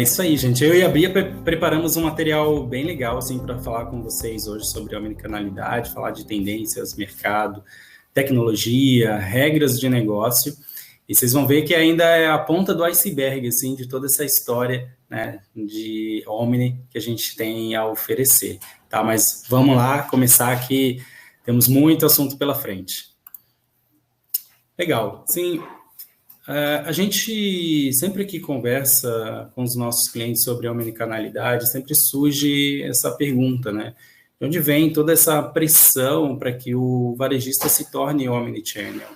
É isso aí, gente. Eu e a Bia preparamos um material bem legal assim, para falar com vocês hoje sobre omnicanalidade, falar de tendências, mercado, tecnologia, regras de negócio. E vocês vão ver que ainda é a ponta do iceberg assim, de toda essa história, né, de Omni que a gente tem a oferecer. Tá? Mas vamos lá começar aqui, temos muito assunto pela frente. Legal. Sim. A gente sempre que conversa com os nossos clientes sobre a omnicanalidade, sempre surge essa pergunta, né? De onde vem toda essa pressão para que o varejista se torne omnichannel?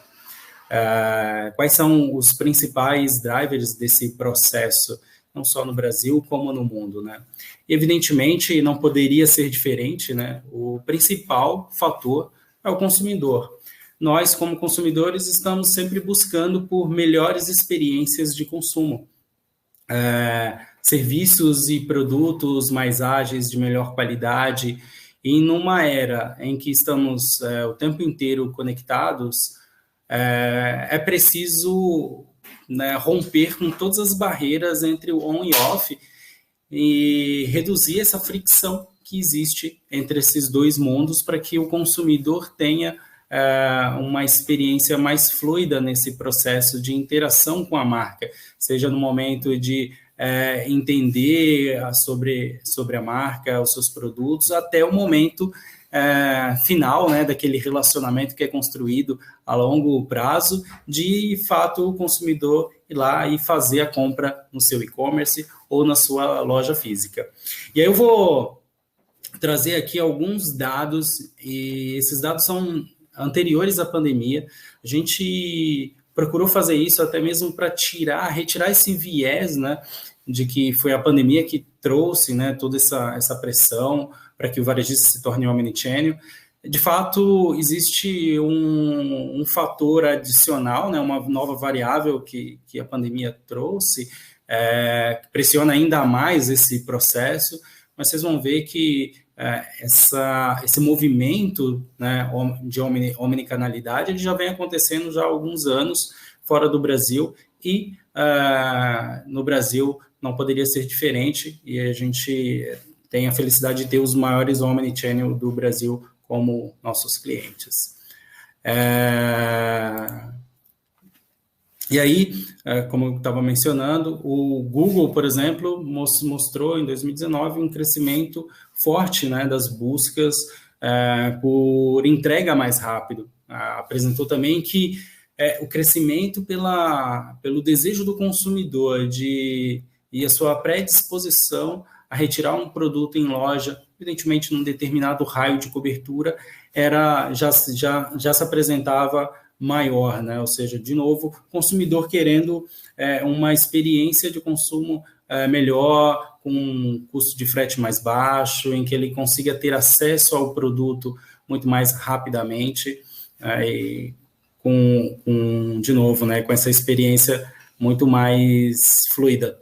Quais são os principais drivers desse processo, não só no Brasil, como no mundo, né? E, evidentemente, não poderia ser diferente, né? O principal fator é o consumidor. Nós, como consumidores, estamos sempre buscando por melhores experiências de consumo. Serviços e produtos mais ágeis, de melhor qualidade. E numa era em que estamos o tempo inteiro conectados, é preciso, né, romper com todas as barreiras entre o on e off e reduzir essa fricção que existe entre esses dois mundos para que o consumidor tenha uma experiência mais fluida nesse processo de interação com a marca, seja no momento de entender sobre a marca, os seus produtos, até o momento final, né, daquele relacionamento que é construído a longo prazo, de fato o consumidor ir lá e fazer a compra no seu e-commerce ou na sua loja física. E aí eu vou trazer aqui alguns dados, e esses dados são anteriores à pandemia. A gente procurou fazer isso até mesmo para retirar esse viés, né, de que foi a pandemia que trouxe, né, toda essa pressão para que o varejista se torne omnichannel. De fato, existe um fator adicional, né, uma nova variável que a pandemia trouxe, que pressiona ainda mais esse processo, mas vocês vão ver que esse movimento, né, de omnicanalidade, ele já vem acontecendo já há alguns anos fora do Brasil, e no Brasil não poderia ser diferente, e a gente tem a felicidade de ter os maiores omnichannel do Brasil como nossos clientes. E aí, como eu estava mencionando, o Google, por exemplo, mostrou em 2019 um crescimento forte, né, das buscas por entrega mais rápido. Apresentou também que o crescimento pelo desejo do consumidor e a sua predisposição a retirar um produto em loja, evidentemente num determinado raio de cobertura, já se apresentava maior, né? Ou seja, de novo, o consumidor querendo uma experiência de consumo melhor, com um custo de frete mais baixo, em que ele consiga ter acesso ao produto muito mais rapidamente, e de novo, né, com essa experiência muito mais fluida.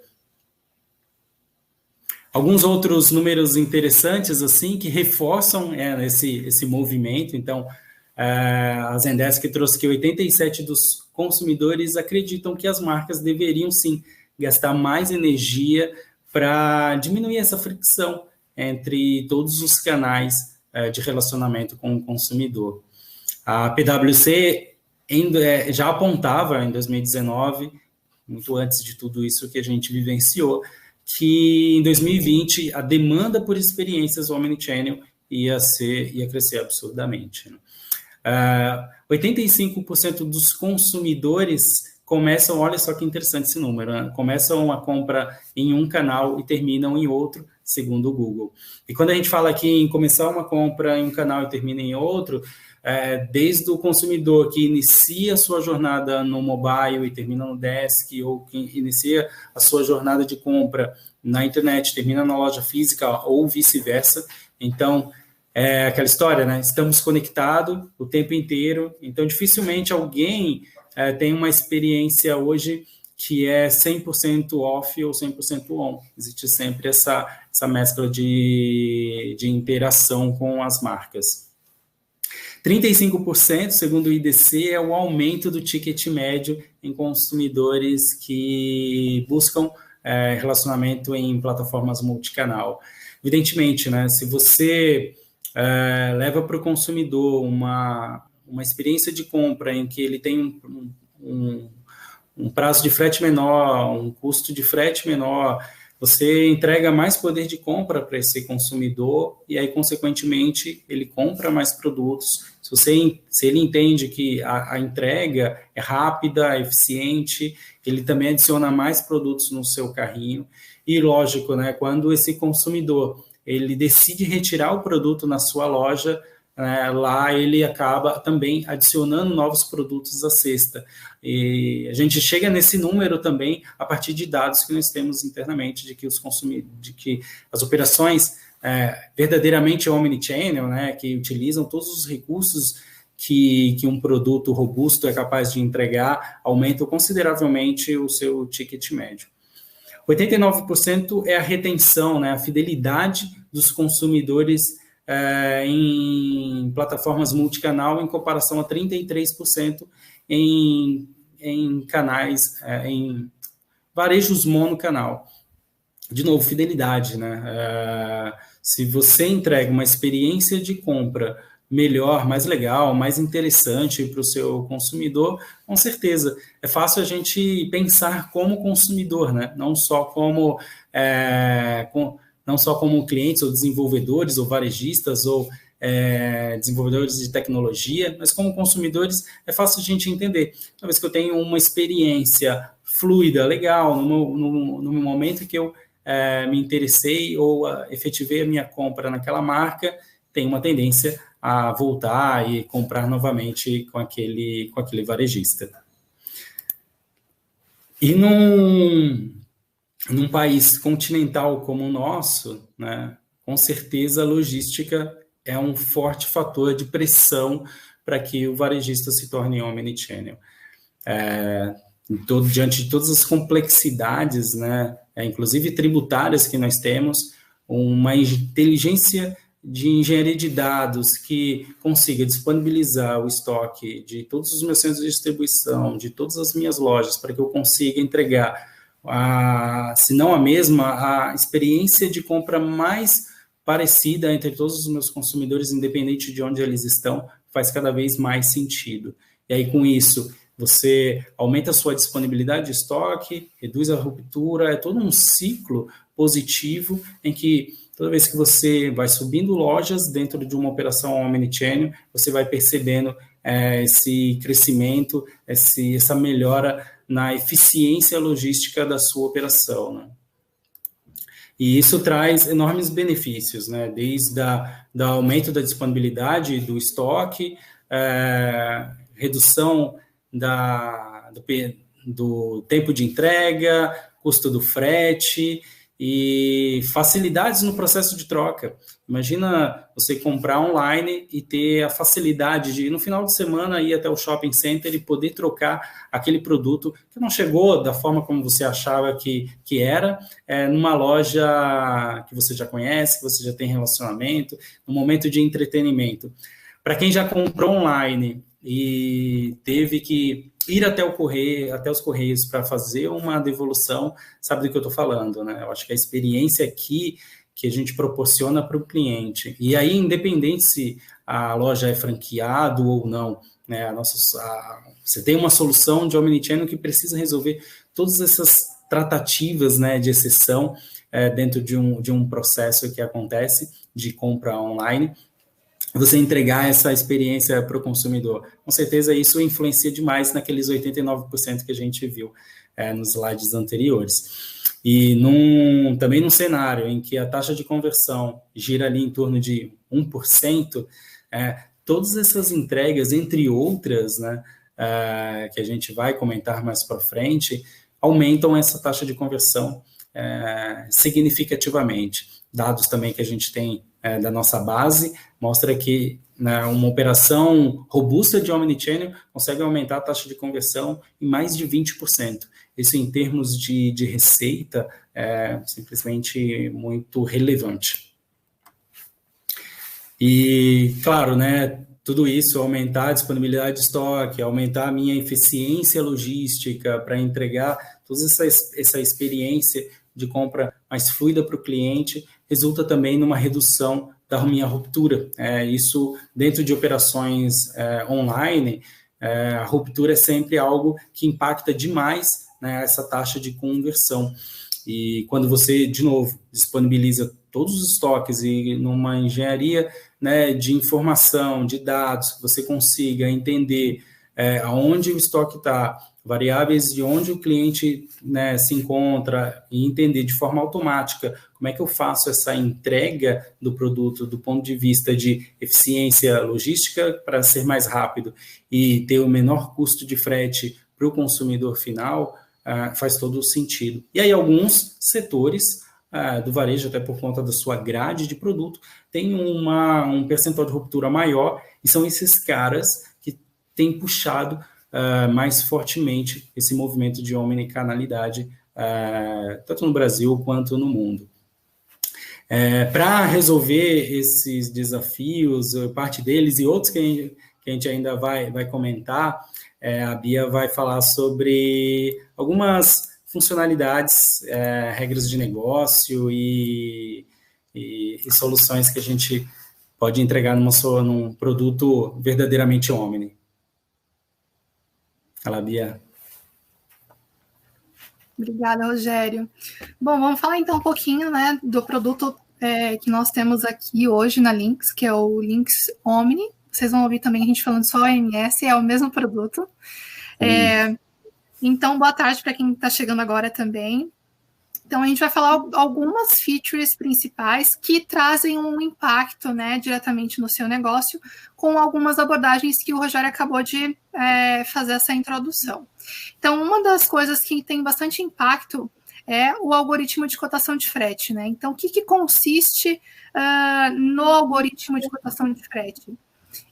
Alguns outros números interessantes, assim, que reforçam esse movimento. Então, a Zendesk trouxe que 87% dos consumidores acreditam que as marcas deveriam, sim, gastar mais energia para diminuir essa fricção entre todos os canais de relacionamento com o consumidor. A PwC já apontava em 2019, muito antes de tudo isso que a gente vivenciou, que em 2020 a demanda por experiências omnichannel ia crescer absurdamente, né? 85% dos consumidores começam, olha só que interessante esse número, né? Começam a compra em um canal e terminam em outro, segundo o Google. E quando a gente fala aqui em começar uma compra em um canal e termina em outro, desde o consumidor que inicia a sua jornada no mobile e termina no desk, ou que inicia a sua jornada de compra na internet, termina na loja física, ou vice-versa. Então, aquela história, né? Estamos conectados o tempo inteiro, então dificilmente alguém tem uma experiência hoje que é 100% off ou 100% on. Existe sempre essa mescla de interação com as marcas. 35%, segundo o IDC, é o aumento do ticket médio em consumidores que buscam relacionamento em plataformas multicanal. Evidentemente, né, se você leva para o consumidor uma experiência de compra em que ele tem um prazo de frete menor, um custo de frete menor, você entrega mais poder de compra para esse consumidor e aí, consequentemente, ele compra mais produtos. Se ele entende que a entrega é rápida, eficiente, ele também adiciona mais produtos no seu carrinho. E, lógico, né, quando esse consumidor ele decide retirar o produto na sua loja, lá ele acaba também adicionando novos produtos à cesta. E a gente chega nesse número também a partir de dados que nós temos internamente de que de que as operações verdadeiramente omnichannel, né, que utilizam todos os recursos que um produto robusto é capaz de entregar, aumentam consideravelmente o seu ticket médio. 89% é a retenção, né, a fidelidade dos consumidores em plataformas multicanal, em comparação a 33% em canais, em varejos monocanal. De novo, fidelidade, né? Se você entrega uma experiência de compra melhor, mais legal, mais interessante para o seu consumidor, com certeza. É fácil a gente pensar como consumidor, né? Não só como clientes ou desenvolvedores ou varejistas ou desenvolvedores de tecnologia, mas como consumidores é fácil a gente entender. Uma vez que eu tenho uma experiência fluida, legal, no momento que eu me interessei ou efetivei a minha compra naquela marca, tem uma tendência a voltar e comprar novamente com aquele varejista. E num país continental como o nosso, né, com certeza a logística é um forte fator de pressão para que o varejista se torne omnichannel. Diante de todas as complexidades, né, inclusive tributárias que nós temos, uma inteligência de engenharia de dados que consiga disponibilizar o estoque de todos os meus centros de distribuição, de todas as minhas lojas, para que eu consiga entregar, se não a mesma, a experiência de compra mais parecida entre todos os meus consumidores, independente de onde eles estão, faz cada vez mais sentido. E aí, com isso, você aumenta a sua disponibilidade de estoque, reduz a ruptura, é todo um ciclo positivo em que toda vez que você vai subindo lojas dentro de uma operação omnichannel, você vai percebendo esse crescimento, essa melhora na eficiência logística da sua operação, né? E isso traz enormes benefícios, né? Desde do aumento da disponibilidade do estoque, redução do tempo de entrega, custo do frete e facilidades no processo de troca. Imagina você comprar online e ter a facilidade de, no final de semana, ir até o shopping center e poder trocar aquele produto que não chegou da forma como você achava que era, numa loja que você já conhece, que você já tem relacionamento, no momento de entretenimento. Para quem já comprou online e teve que ir até os Correios para fazer uma devolução, sabe do que eu estou falando, né? Eu acho que a experiência aqui que a gente proporciona para o cliente, e aí, independente se a loja é franqueado ou não, né? Você tem uma solução de omnichannel que precisa resolver todas essas tratativas, né, de exceção dentro de um processo que acontece de compra online, você entregar essa experiência para o consumidor. Com certeza isso influencia demais naqueles 89% que a gente viu nos slides anteriores. E também num cenário em que a taxa de conversão gira ali em torno de 1%, todas essas entregas, entre outras, né, que a gente vai comentar mais para frente, aumentam essa taxa de conversão significativamente. Dados também que a gente tem da nossa base mostra que, né, uma operação robusta de omnichannel consegue aumentar a taxa de conversão em mais de 20%. Isso, em termos de receita, é simplesmente muito relevante. E, claro, né, tudo isso, aumentar a disponibilidade de estoque, aumentar a minha eficiência logística para entregar toda essa experiência de compra mais fluida para o cliente, resulta também numa redução da minha ruptura. Isso, dentro de operações online, a ruptura é sempre algo que impacta demais, né, essa taxa de conversão. E quando você, de novo, disponibiliza todos os estoques e numa engenharia, né, de informação, de dados, que você consiga entender aonde o estoque está, variáveis de onde o cliente, né, se encontra, e entender de forma automática como é que eu faço essa entrega do produto do ponto de vista de eficiência logística para ser mais rápido e ter o menor custo de frete para o consumidor final, faz todo o sentido. E aí alguns setores do varejo, até por conta da sua grade de produto, tem um percentual de ruptura maior, e são esses caras que têm puxado mais fortemente esse movimento de omnicanalidade, tanto no Brasil quanto no mundo. Para resolver esses desafios, parte deles e outros que a gente ainda vai comentar, a Bia vai falar sobre algumas funcionalidades, regras de negócio e soluções que a gente pode entregar num produto verdadeiramente omni. Fala, Bia. Obrigada, Rogério. Bom, vamos falar então um pouquinho, né, do produto que nós temos aqui hoje na Lynx, que é o Lynx Omni. Vocês vão ouvir também a gente falando só OMS, é o mesmo produto. Então, boa tarde para quem está chegando agora também. Então, a gente vai falar algumas features principais que trazem um impacto, né, diretamente no seu negócio, com algumas abordagens que o Rogério acabou de fazer essa introdução. Então, uma das coisas que tem bastante impacto é o algoritmo de cotação de frete, né? Então, o que consiste no algoritmo de cotação de frete?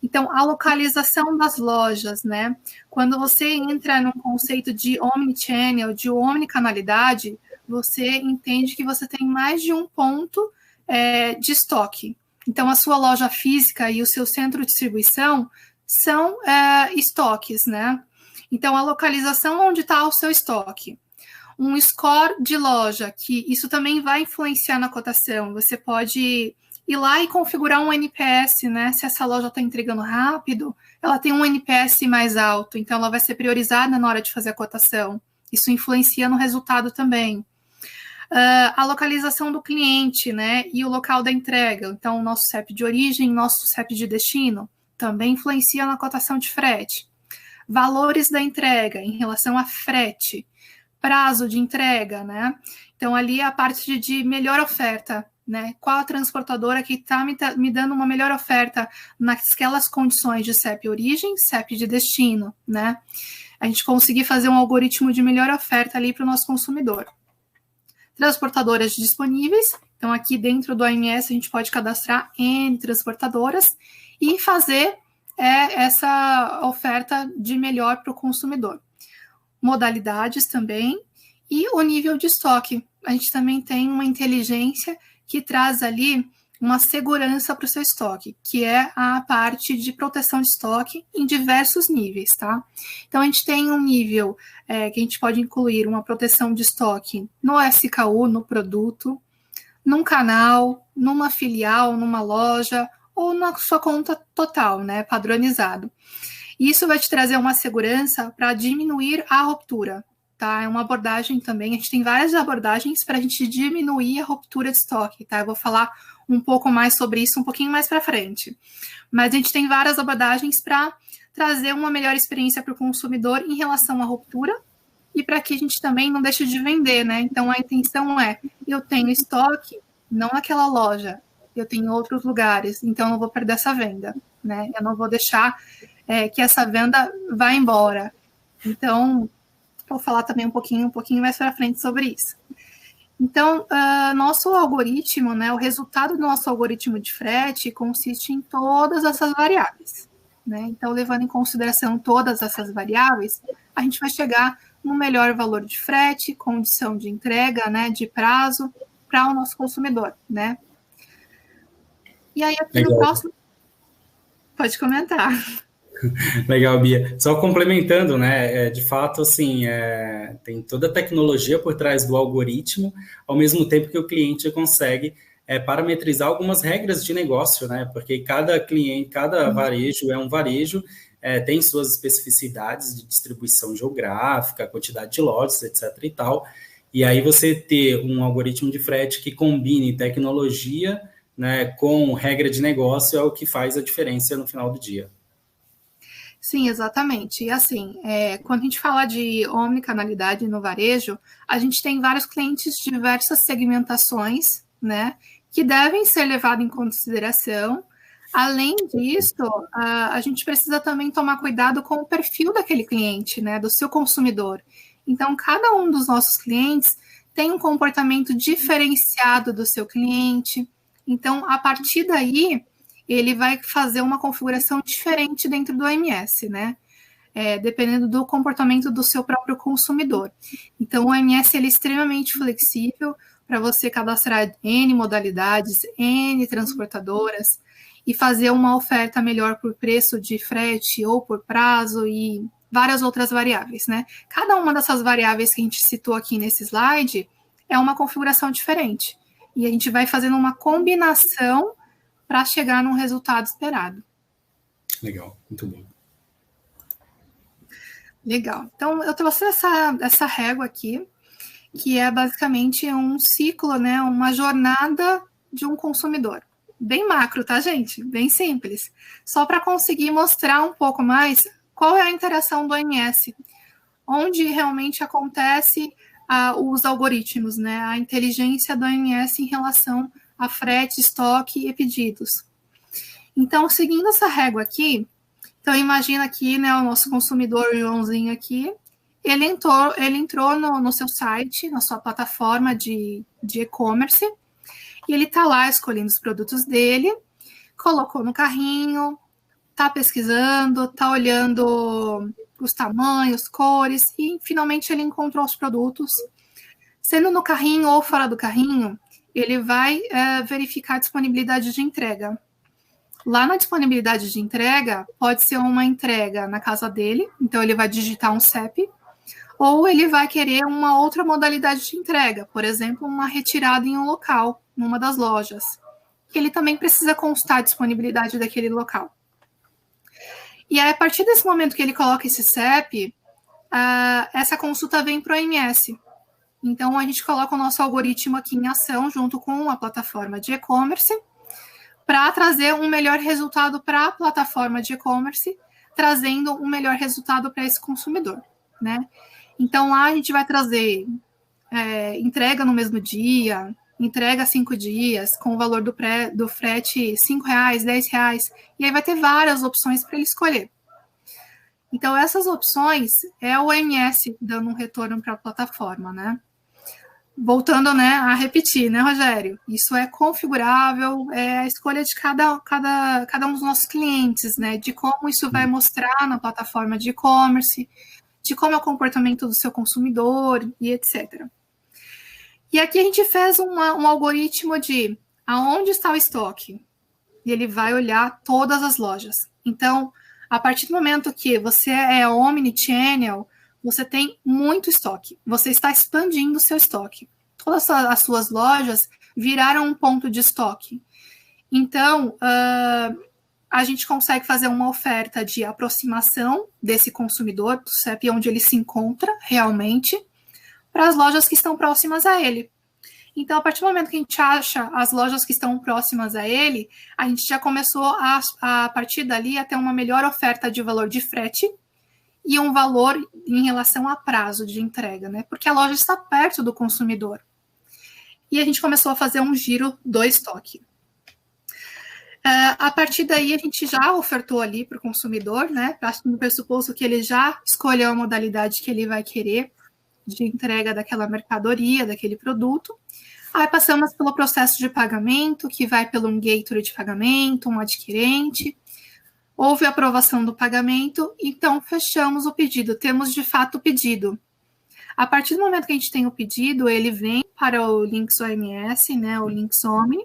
Então, a localização das lojas, né? Quando você entra num conceito de omnichannel, de omnicanalidade, você entende que você tem mais de um ponto de estoque. Então, a sua loja física e o seu centro de distribuição são estoques, né? Então, a localização onde está o seu estoque. Um score de loja, que isso também vai influenciar na cotação. Você pode ir lá e configurar um NPS, né? Se essa loja está entregando rápido, ela tem um NPS mais alto, então ela vai ser priorizada na hora de fazer a cotação. Isso influencia no resultado também. A localização do cliente, né? E o local da entrega. Então, o nosso CEP de origem, nosso CEP de destino, também influencia na cotação de frete. Valores da entrega em relação a frete. Prazo de entrega, né? Então, ali a parte de melhor oferta, né? Qual a transportadora que está me dando uma melhor oferta naquelas condições de CEP origem, CEP de destino, né? A gente conseguir fazer um algoritmo de melhor oferta ali para o nosso consumidor. Transportadoras disponíveis. Então, aqui dentro do AMS, a gente pode cadastrar N transportadoras e fazer essa oferta de melhor para o consumidor. Modalidades também, e o nível de estoque. A gente também tem uma inteligência que traz ali uma segurança para o seu estoque, que é a parte de proteção de estoque em diversos níveis, tá? Então, a gente tem um nível que a gente pode incluir uma proteção de estoque no SKU, no produto, num canal, numa filial, numa loja, ou na sua conta total, né, padronizado. Isso vai te trazer uma segurança para diminuir a ruptura, tá? É uma abordagem também, a gente tem várias abordagens para a gente diminuir a ruptura de estoque, tá? Eu vou falar um pouco mais sobre isso um pouquinho mais para frente. Mas a gente tem várias abordagens para trazer uma melhor experiência para o consumidor em relação à ruptura e para que a gente também não deixe de vender, né? Então, a intenção é, eu tenho estoque, não naquela loja, eu tenho em outros lugares, então eu não vou perder essa venda, né? Eu não vou deixar que essa venda vá embora. Então, vou falar também um pouquinho mais para frente sobre isso. Então, nosso algoritmo, né, o resultado do nosso algoritmo de frete consiste em todas essas variáveis, né? Então, levando em consideração todas essas variáveis, a gente vai chegar no melhor valor de frete, condição de entrega, né, de prazo para o nosso consumidor, né? E aí, aqui no próximo... Pode comentar. Legal, Bia. Só complementando, né? De fato, assim, tem toda a tecnologia por trás do algoritmo, ao mesmo tempo que o cliente consegue parametrizar algumas regras de negócio, né? Porque cada cliente, cada varejo é um varejo, tem suas especificidades de distribuição geográfica, quantidade de lotes, etc. e tal. E aí você ter um algoritmo de frete que combine tecnologia, né, com regra de negócio é o que faz a diferença no final do dia. Sim, exatamente. E assim, quando a gente fala de omnicanalidade no varejo, a gente tem vários clientes de diversas segmentações, né, que devem ser levados em consideração. Além disso, a gente precisa também tomar cuidado com o perfil daquele cliente, né, do seu consumidor. Então, cada um dos nossos clientes tem um comportamento diferenciado do seu cliente. Então, a partir daí, ele vai fazer uma configuração diferente dentro do OMS, né? Dependendo do comportamento do seu próprio consumidor. Então, o OMS ele é extremamente flexível para você cadastrar N modalidades, N transportadoras e fazer uma oferta melhor por preço de frete ou por prazo e várias outras variáveis, né? Cada uma dessas variáveis que a gente citou aqui nesse slide é uma configuração diferente. E a gente vai fazendo uma combinação para chegar num resultado esperado. Legal, muito bom. Legal. Então, eu trouxe essa régua aqui, que é basicamente um ciclo, né, uma jornada de um consumidor. Bem macro, tá, gente? Bem simples. Só para conseguir mostrar um pouco mais qual é a interação do OMS, onde realmente acontece os algoritmos, né, a inteligência do OMS em relação a frete, estoque e pedidos. Então, seguindo essa régua aqui, então imagina aqui, né, o nosso consumidor Joãozinho aqui, ele entrou no seu site, na sua plataforma de e-commerce, e ele está lá escolhendo os produtos dele, colocou no carrinho, está pesquisando, está olhando os tamanhos, cores, e finalmente ele encontrou os produtos. Sendo no carrinho ou fora do carrinho, ele vai verificar a disponibilidade de entrega. Lá na disponibilidade de entrega, pode ser uma entrega na casa dele, então ele vai digitar um CEP, ou ele vai querer uma outra modalidade de entrega, por exemplo, uma retirada em um local, numa das lojas. Ele também precisa constar a disponibilidade daquele local. E aí, a partir desse momento que ele coloca esse CEP, essa consulta vem para o OMS. Então, a gente coloca o nosso algoritmo aqui em ação, junto com a plataforma de e-commerce, para trazer um melhor resultado para a plataforma de e-commerce, trazendo um melhor resultado para esse consumidor, né? Então, lá a gente vai trazer entrega no mesmo dia, entrega 5 dias, com o valor do frete R$5, R$10, e aí vai ter várias opções para ele escolher. Então, essas opções é o OMS dando um retorno para a plataforma, né? Voltando, né, a repetir, né, Rogério? Isso é configurável, é a escolha de cada um dos nossos clientes, né? De como isso vai mostrar na plataforma de e-commerce, de como é o comportamento do seu consumidor e etc. E aqui a gente fez um algoritmo de aonde está o estoque. E ele vai olhar todas as lojas. Então, a partir do momento que você é omnichannel, você tem muito estoque. Você está expandindo o seu estoque. Todas as suas lojas viraram um ponto de estoque. Então, a gente consegue fazer uma oferta de aproximação desse consumidor, do CEP onde ele se encontra realmente, para as lojas que estão próximas a ele. Então, a partir do momento que a gente acha as lojas que estão próximas a ele, a gente já começou a partir dali a ter uma melhor oferta de valor de frete e um valor em relação a prazo de entrega, né? Porque a loja está perto do consumidor. E a gente começou a fazer um giro do estoque. A partir daí, a gente já ofertou ali para o consumidor, né? No pressuposto que ele já escolheu a modalidade que ele vai querer de entrega daquela mercadoria, daquele produto. Aí passamos pelo processo de pagamento, que vai pelo um gateway de pagamento, um adquirente. Houve aprovação do pagamento, então fechamos o pedido. Temos, de fato, o pedido. A partir do momento que a gente tem o pedido, ele vem para o Lynx OMS, né, o Lynx Omni,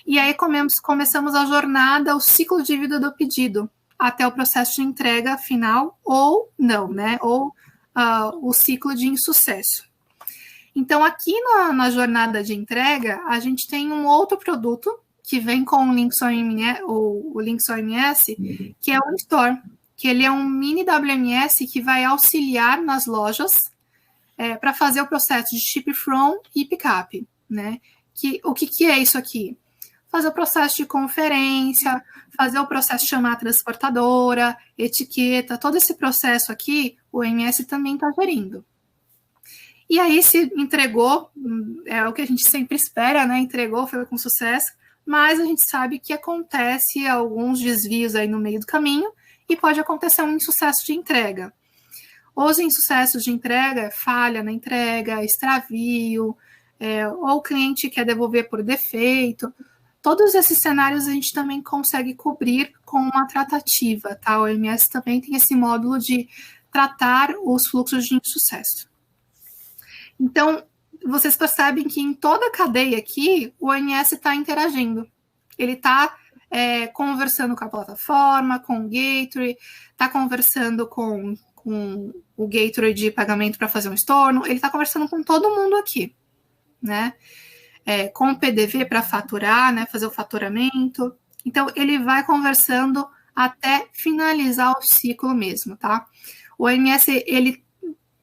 e aí começamos a jornada, o ciclo de vida do pedido, até o processo de entrega final ou não, né? Ou o ciclo de insucesso. Então, aqui na jornada de entrega, a gente tem um outro produto que vem com o Lynx OMS, o Lynx OMS, que é o Store, que ele é um mini WMS que vai auxiliar nas lojas para fazer o processo de ship from e pick-up, né? O que é isso aqui? Fazer o processo de conferência, fazer o processo de chamar a transportadora, etiqueta, todo esse processo aqui, o OMS também está gerindo. E aí se entregou, é o que a gente sempre espera, né? Entregou, foi com sucesso, mas a gente sabe que acontece alguns desvios aí no meio do caminho e pode acontecer um insucesso de entrega. Os insucessos de entrega, falha na entrega, extravio, ou o cliente quer devolver por defeito. Todos esses cenários a gente também consegue cobrir com uma tratativa, tá? O OMS também tem esse módulo de tratar os fluxos de insucesso. Então, vocês percebem que em toda a cadeia aqui, o OMS está interagindo. Ele está conversando com a plataforma, com o gateway, está conversando com o gateway de pagamento para fazer um estorno, ele está conversando com todo mundo aqui, né? Com o PDV para faturar, né? Fazer o faturamento. Então, ele vai conversando até finalizar o ciclo mesmo, tá? O OMS,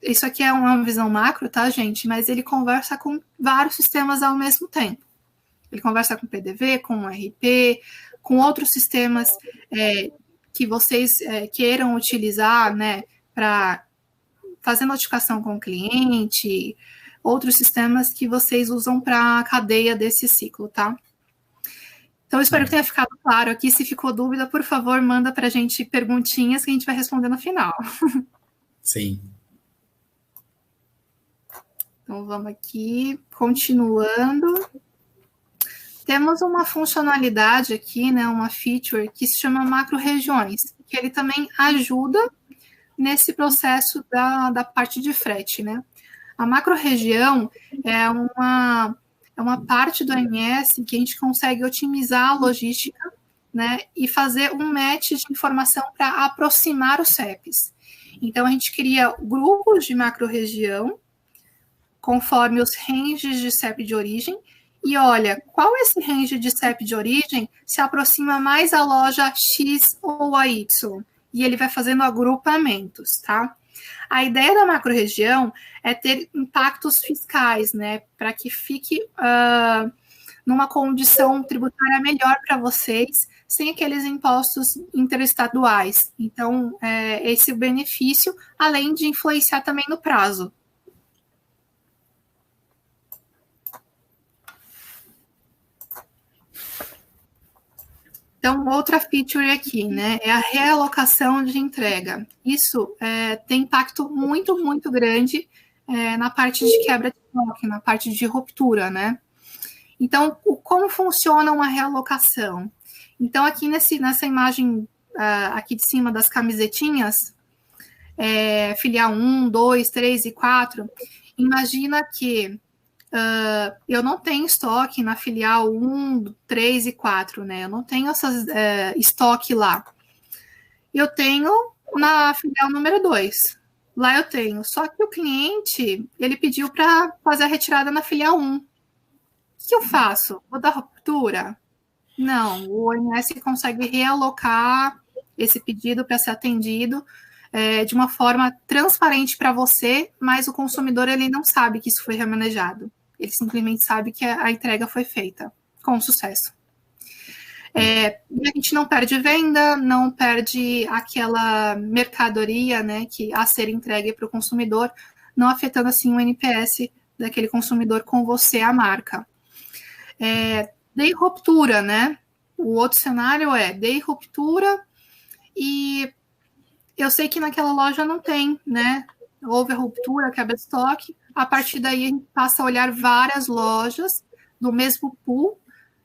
isso aqui é uma visão macro, tá, gente? Mas ele conversa com vários sistemas ao mesmo tempo. Ele conversa com o PDV, com o RP, com outros sistemas que vocês queiram utilizar, né, para fazer notificação com o cliente, outros sistemas que vocês usam para a cadeia desse ciclo, tá? Então, eu espero que tenha ficado claro aqui. Se ficou dúvida, por favor, manda para a gente perguntinhas que a gente vai responder no final. Sim. Então, vamos aqui, continuando. Temos uma funcionalidade aqui, né, uma feature que se chama macro-regiões, que ele também ajuda nesse processo da parte de frete, né? A macro-região é uma parte do OMS que a gente consegue otimizar a logística, né, e fazer um match de informação para aproximar os CEPs. Então, a gente cria grupos de macro-região conforme os ranges de CEP de origem, e olha, qual esse range de CEP de origem se aproxima mais à loja X ou a Y? E ele vai fazendo agrupamentos, tá? A ideia da macro-região é ter impactos fiscais, né? Para que fique numa condição tributária melhor para vocês, sem aqueles impostos interestaduais. Então, esse é o benefício, além de influenciar também no prazo. Então, outra feature aqui, né, é a realocação de entrega. Isso tem impacto muito, muito grande na parte de quebra de estoque, na parte de ruptura, né? Então, como funciona uma realocação? Então, aqui nessa imagem aqui de cima das camisetinhas, filial 1, 2, 3 e 4, imagina que eu não tenho estoque na filial 1, 3 e 4, né? Eu não tenho essas estoque lá. Eu tenho na filial número 2. Lá eu tenho. Só que o cliente, ele pediu para fazer a retirada na filial 1. O que eu faço? Vou dar ruptura? Não, o OMS consegue realocar esse pedido para ser atendido de uma forma transparente para você, mas o consumidor ele não sabe que isso foi remanejado. Ele simplesmente sabe que a entrega foi feita com sucesso. E a gente não perde venda, não perde aquela mercadoria, né, a ser entregue para o consumidor, não afetando assim o NPS daquele consumidor com você, a marca. Dei ruptura, né? O outro cenário dei ruptura e eu sei que naquela loja não tem, né? Houve a ruptura, quebra de estoque. A partir daí, a gente passa a olhar várias lojas do mesmo pool.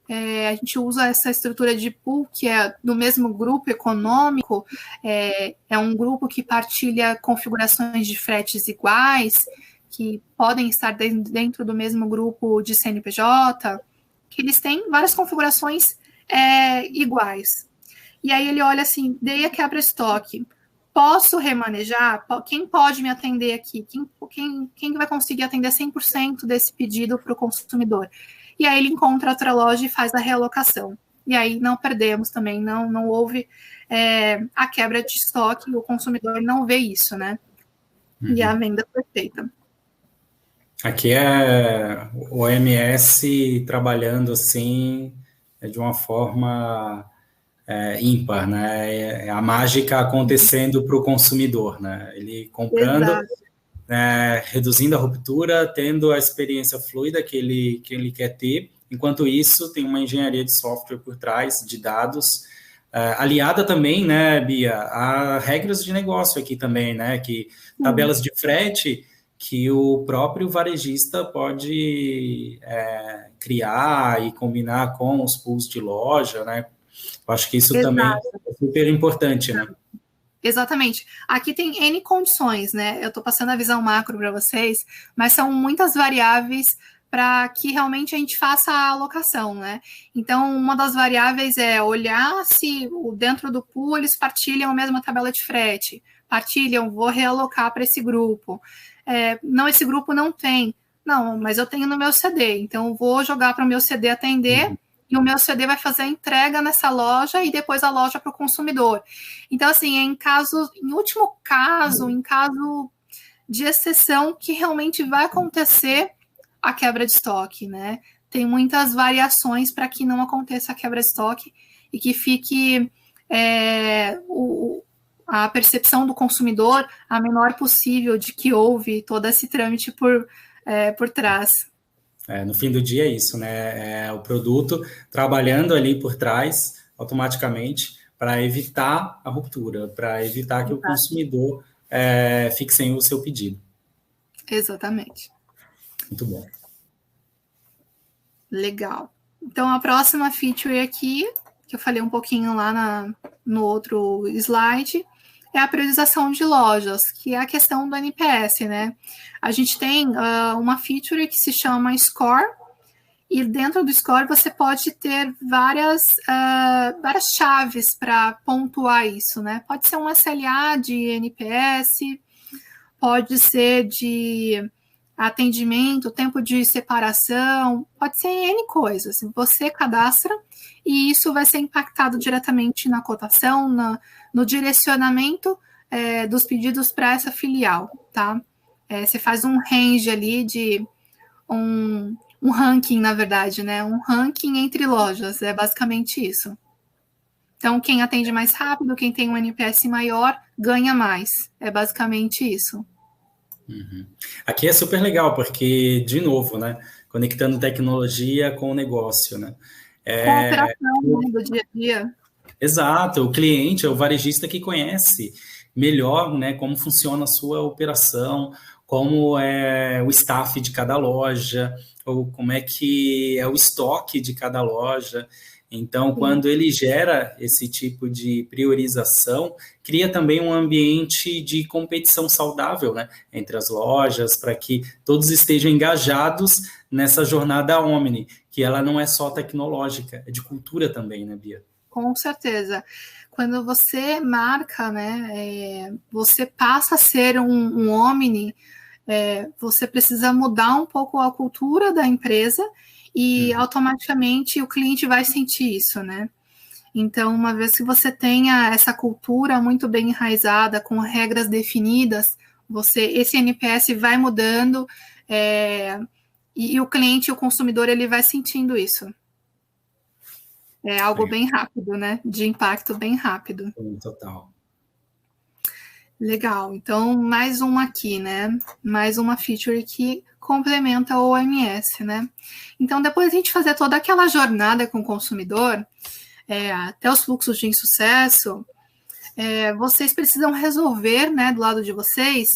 A gente usa essa estrutura de pool, que é do mesmo grupo econômico. É um grupo que partilha configurações de fretes iguais, que podem estar dentro do mesmo grupo de CNPJ, que eles têm várias configurações iguais. E aí ele olha assim, dei a quebra-estoque, posso remanejar? Quem pode me atender aqui? Quem vai conseguir atender 100% desse pedido para o consumidor? E aí ele encontra outra loja e faz a realocação. E aí não perdemos também, não houve a quebra de estoque, o consumidor não vê isso, né? E a venda foi feita. Aqui é o OMS trabalhando assim de uma forma ímpar, né? É a mágica acontecendo para o consumidor, né? Ele comprando, reduzindo a ruptura, tendo a experiência fluida que ele quer ter. Enquanto isso, tem uma engenharia de software por trás, de dados, aliada também, né, Bia, a regras de negócio aqui também, né? Que tabelas de frete que o próprio varejista pode criar e combinar com os pools de loja, né? Eu acho que isso também é super importante, né? Exatamente. Aqui tem N condições, né? Eu estou passando a visão macro para vocês, mas são muitas variáveis para que realmente a gente faça a alocação, né? Então, uma das variáveis é olhar se dentro do pool eles partilham a mesma tabela de frete. Partilham, vou realocar para esse grupo. Não, esse grupo não tem. Não, mas eu tenho no meu CD, então eu vou jogar para o meu CD atender, e o meu CD vai fazer a entrega nessa loja e depois a loja para o consumidor. Então, assim, em último caso, em caso de exceção, que realmente vai acontecer a quebra de estoque, né? Tem muitas variações para que não aconteça a quebra de estoque e que fique a percepção do consumidor a menor possível de que houve todo esse trâmite por trás. No fim do dia é isso, né? O produto trabalhando ali por trás, automaticamente, para evitar a ruptura, para evitar que o consumidor fique sem o seu pedido. Exatamente. Muito bom. Legal. Então, a próxima feature aqui, que eu falei um pouquinho lá no outro slide, é a priorização de lojas, que é a questão do NPS, né? A gente tem uma feature que se chama Score, e dentro do Score você pode ter várias chaves para pontuar isso, né? Pode ser um SLA de NPS, pode ser de atendimento, tempo de separação, pode ser N coisas. Você cadastra e isso vai ser impactado diretamente na cotação, no direcionamento dos pedidos para essa filial, tá? Você faz um range ali de um ranking, na verdade, né? Um ranking entre lojas, é basicamente isso. Então, quem atende mais rápido, quem tem um NPS maior, ganha mais. É basicamente isso. Aqui é super legal, porque, de novo, né? Conectando tecnologia com o negócio, né? Com a operação, né, do dia a dia. Exato, o cliente é o varejista que conhece melhor, né, como funciona a sua operação, como é o staff de cada loja, ou como é que é o estoque de cada loja. Então, quando ele gera esse tipo de priorização, cria também um ambiente de competição saudável, né, entre as lojas, para que todos estejam engajados nessa jornada Omni, que ela não é só tecnológica, é de cultura também, né, Bia? Com certeza. Quando você marca, né, você passa a ser um Omni, você precisa mudar um pouco a cultura da empresa e automaticamente o cliente vai sentir isso, né? Então, uma vez que você tenha essa cultura muito bem enraizada, com regras definidas, esse NPS vai mudando e o cliente, o consumidor, ele vai sentindo isso. É algo bem rápido, né? De impacto bem rápido. Total. Legal. Então, mais uma aqui, né? Mais uma feature que complementa o OMS, né? Então, depois de a gente fazer toda aquela jornada com o consumidor, até os fluxos de insucesso, vocês precisam resolver, né, do lado de vocês,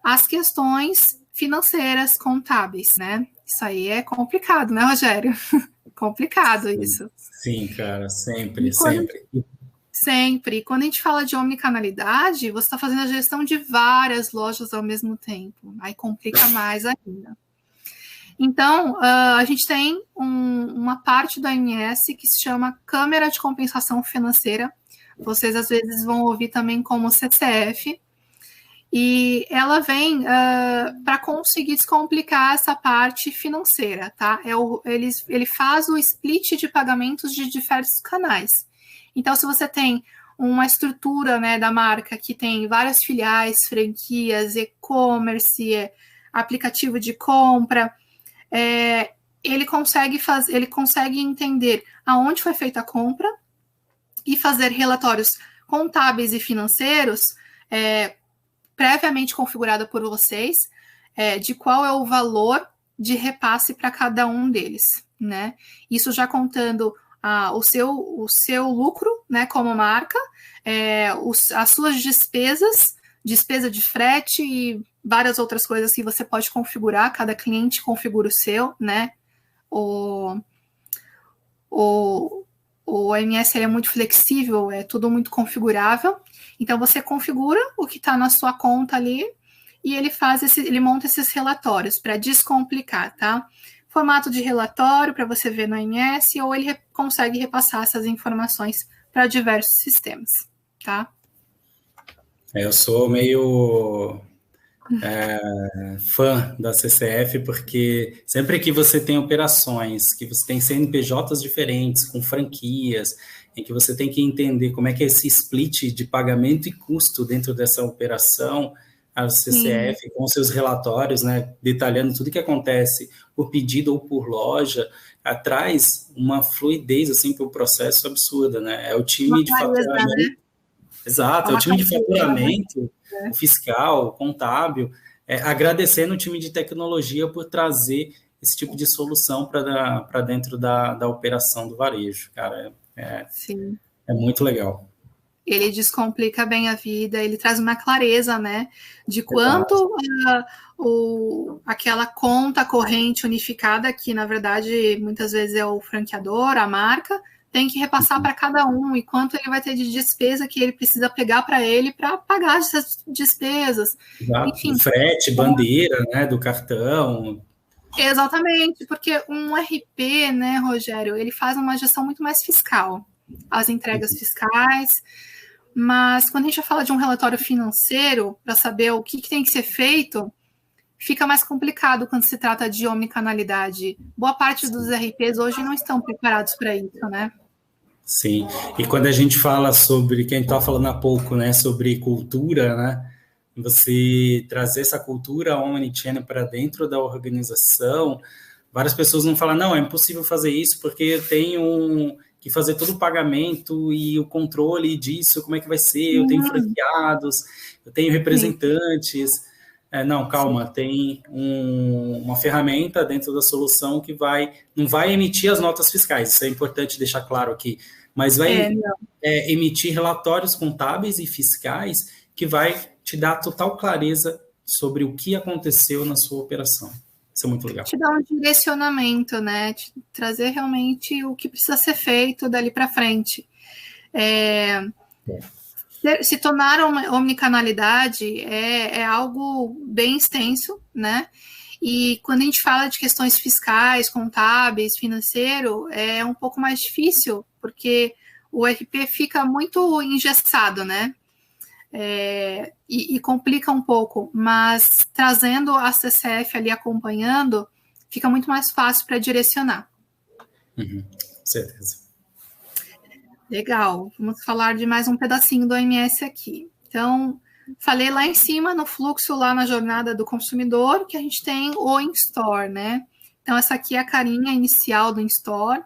as questões financeiras, contábeis, né? Isso aí é complicado, né, Rogério? Complicado isso. Sim, cara, sempre. Sempre. Quando a gente fala de omnicanalidade, você está fazendo a gestão de várias lojas ao mesmo tempo. Aí complica mais ainda. Então, a gente tem uma parte do OMS que se chama Câmara de Compensação Financeira, vocês às vezes vão ouvir também como CCF, e ela vem para conseguir descomplicar essa parte financeira, tá? Ele faz o split de pagamentos de diversos canais. Então, se você tem uma estrutura, né, da marca que tem várias filiais, franquias, e-commerce, aplicativo de compra, ele consegue entender aonde foi feita a compra e fazer relatórios contábeis e financeiros previamente configurado por vocês, de qual é o valor de repasse para cada um deles, né? Isso já contando o seu lucro, né, como marca, as suas despesas, despesa de frete e várias outras coisas que você pode configurar, cada cliente configura o seu, né? O OMS é muito flexível, é tudo muito configurável. Então, você configura o que está na sua conta ali e ele monta esses relatórios para descomplicar, tá? Formato de relatório para você ver no OMS, ou ele consegue repassar essas informações para diversos sistemas, tá? Eu sou meio fã da CCF, porque sempre que você tem operações, que você tem CNPJs diferentes, com franquias, em que você tem que entender como é que é esse split de pagamento e custo dentro dessa operação, a CCF, com seus relatórios, né, detalhando tudo que acontece por pedido ou por loja, traz uma fluidez assim, para o processo absurda, né? É o time de faturamento. Né? Exato, é o time de faturamento, o fiscal, o contábil, agradecendo o time de tecnologia por trazer esse tipo de solução para dentro da operação do varejo, cara. Sim. É muito legal. Ele descomplica bem a vida, ele traz uma clareza, né, de quanto aquela conta corrente unificada, que na verdade muitas vezes é o franqueador, a marca, tem que repassar para cada um, e quanto ele vai ter de despesa que ele precisa pegar para ele para pagar essas despesas. Enfim, frete, bandeira, né, do cartão. Exatamente, porque um RP, né, Rogério, ele faz uma gestão muito mais fiscal, as entregas fiscais, mas quando a gente fala de um relatório financeiro, para saber o que tem que ser feito, fica mais complicado quando se trata de omnicanalidade. Boa parte dos RPs hoje não estão preparados para isso, né? Sim, e quando a gente fala sobre, que a gente estava falando há pouco, né, sobre cultura, né, você trazer essa cultura omnichannel para dentro da organização, várias pessoas não falam, não, é impossível fazer isso porque eu tenho que fazer todo o pagamento e o controle disso, como é que vai ser, eu tenho franqueados, eu tenho representantes. Não, calma, tem uma ferramenta dentro da solução que não vai emitir as notas fiscais, isso é importante deixar claro aqui, mas vai emitir relatórios contábeis e fiscais que vai te dar total clareza sobre o que aconteceu na sua operação. Isso é muito legal. Te dá um direcionamento, né? Te trazer realmente o que precisa ser feito dali para frente. Se tornar uma omnicanalidade é algo bem extenso, né? E quando a gente fala de questões fiscais, contábeis, financeiro, é um pouco mais difícil, porque o RP fica muito engessado, né? E complica um pouco, mas trazendo a CCF ali acompanhando, fica muito mais fácil para direcionar. Com certeza. Legal, vamos falar de mais um pedacinho do OMS aqui. Então, falei lá em cima, no fluxo, lá na jornada do consumidor, que a gente tem o in-store, né? Então, essa aqui é a carinha inicial do in-store.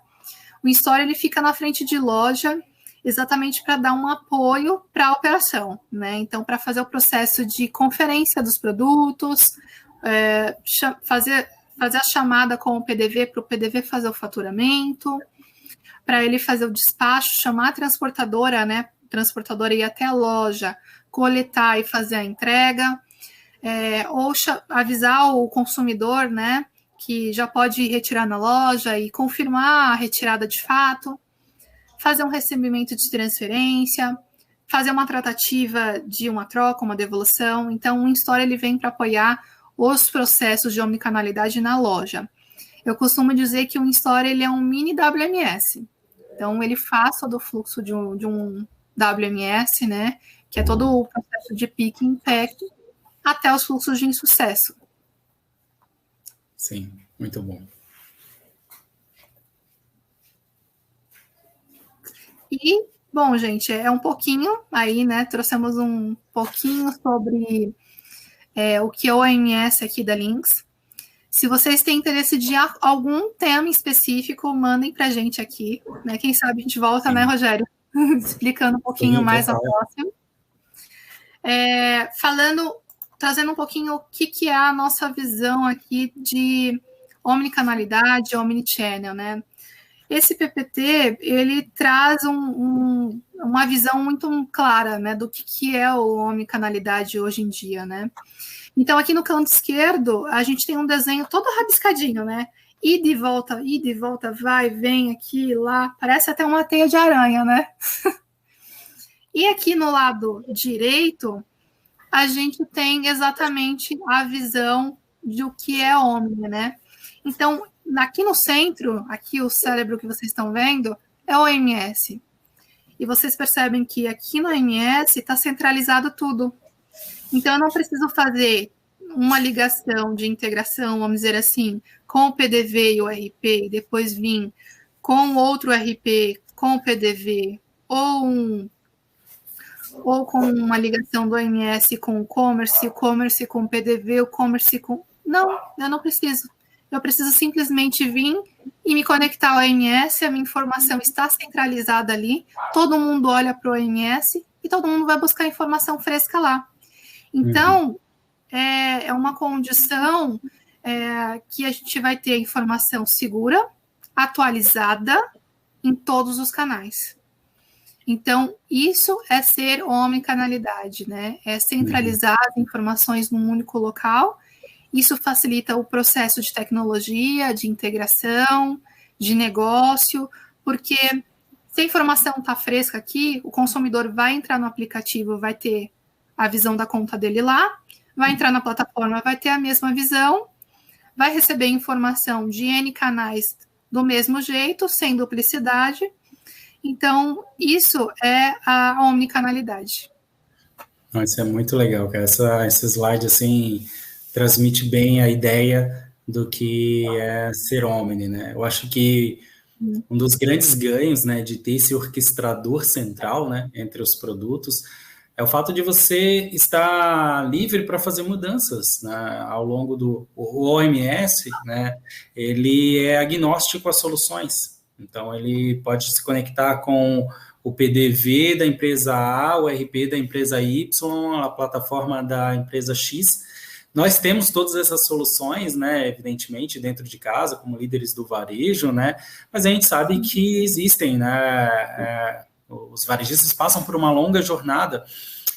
O in-store, ele fica na frente de loja, exatamente para dar um apoio para a operação, né? Então, para fazer o processo de conferência dos produtos, fazer a chamada com o PDV, para o PDV fazer o faturamento, para ele fazer o despacho, chamar a transportadora, né? Transportadora ir até a loja, coletar e fazer a entrega, ou avisar o consumidor, né? Que já pode retirar na loja e confirmar a retirada de fato, fazer um recebimento de transferência, fazer uma tratativa de uma troca, uma devolução. Então, o in-store ele vem para apoiar os processos de omnicanalidade na loja. Eu costumo dizer que o in-store ele é um mini WMS. Então, ele faz todo o fluxo de um WMS, né? Que é todo o processo de pick e pack, até os fluxos de insucesso. Sim, muito bom. E, bom, gente, é um pouquinho aí, né? Trouxemos um pouquinho sobre o que é o OMS aqui da Lynx. Se vocês têm interesse de algum tema específico, mandem para a gente aqui, né? Quem sabe a gente volta, né, Rogério? Explicando um pouquinho mais a próxima. Trazendo um pouquinho o que é a nossa visão aqui de omnicanalidade, omnichannel, né? Esse PPT, ele traz uma visão muito clara, né, do que é o omnicanalidade hoje em dia, né? Então, aqui no canto esquerdo, a gente tem um desenho todo rabiscadinho, né? E de volta, vai, vem aqui, lá, parece até uma teia de aranha, né? E aqui no lado direito, a gente tem exatamente a visão do que é Omni, né? Então, aqui no centro, aqui o cérebro que vocês estão vendo, é o OMS. E vocês percebem que aqui no OMS está centralizado tudo. Então, eu não preciso fazer uma ligação de integração, vamos dizer assim, com o PDV e o RP, e depois vir com outro RP, com o PDV, ou com uma ligação do OMS com o commerce com o PDV, o commerce com... Não, eu não preciso. Eu preciso simplesmente vir e me conectar ao OMS, a minha informação está centralizada ali, todo mundo olha para o OMS e todo mundo vai buscar informação fresca lá. Então, é uma condição que a gente vai ter informação segura, atualizada em todos os canais. Então, isso é ser omnicanalidade, né? É centralizar as informações num único local. Isso facilita o processo de tecnologia, de integração, de negócio, porque se a informação está fresca aqui, o consumidor vai entrar no aplicativo, vai ter a visão da conta dele lá, vai entrar na plataforma, vai ter a mesma visão, vai receber informação de N canais do mesmo jeito, sem duplicidade. Então, isso é a omnicanalidade. Isso é muito legal, cara. Esse slide, assim, transmite bem a ideia do que é ser omni, né? Eu acho que um dos grandes ganhos, né, de ter esse orquestrador central, né, entre os produtos, é o fato de você estar livre para fazer mudanças, né, ao longo do... O OMS, né, ele é agnóstico às soluções. Então, ele pode se conectar com o PDV da empresa A, o RP da empresa Y, a plataforma da empresa X. Nós temos todas essas soluções, né, evidentemente, dentro de casa, como líderes do varejo, né, mas a gente sabe que existem, né, os varejistas passam por uma longa jornada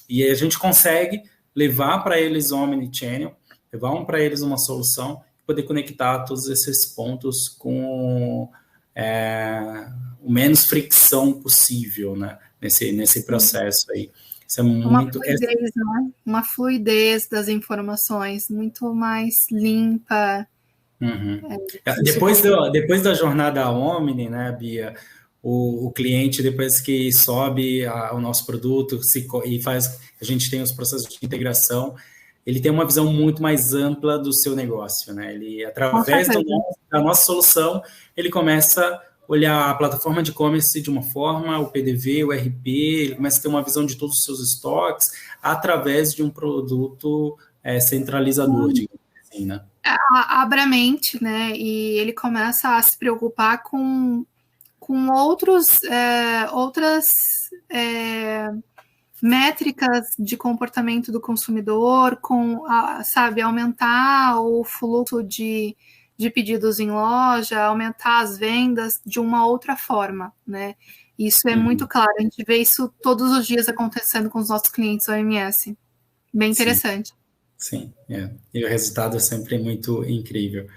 e a gente consegue levar para eles omnichannel, levar para eles uma solução, poder conectar todos esses pontos com o menos fricção possível, né, nesse processo aí. Isso é muito... Uma fluidez das informações, muito mais limpa. Depois da jornada Omni, né, Bia, o cliente, depois que sobe o nosso produto e faz, a gente tem os processos de integração, ele tem uma visão muito mais ampla do seu negócio, né? Ele, através da nossa solução, ele começa a olhar a plataforma de e-commerce de uma forma, o PDV, o RP, ele começa a ter uma visão de todos os seus estoques através de um produto centralizador, digamos assim, né? Abre a mente, né? E ele começa a se preocupar com outras métricas de comportamento do consumidor, aumentar o fluxo de pedidos em loja, aumentar as vendas de uma outra forma, né? Isso é muito claro, a gente vê isso todos os dias acontecendo com os nossos clientes OMS. Bem interessante. Sim, e o resultado é sempre muito incrível.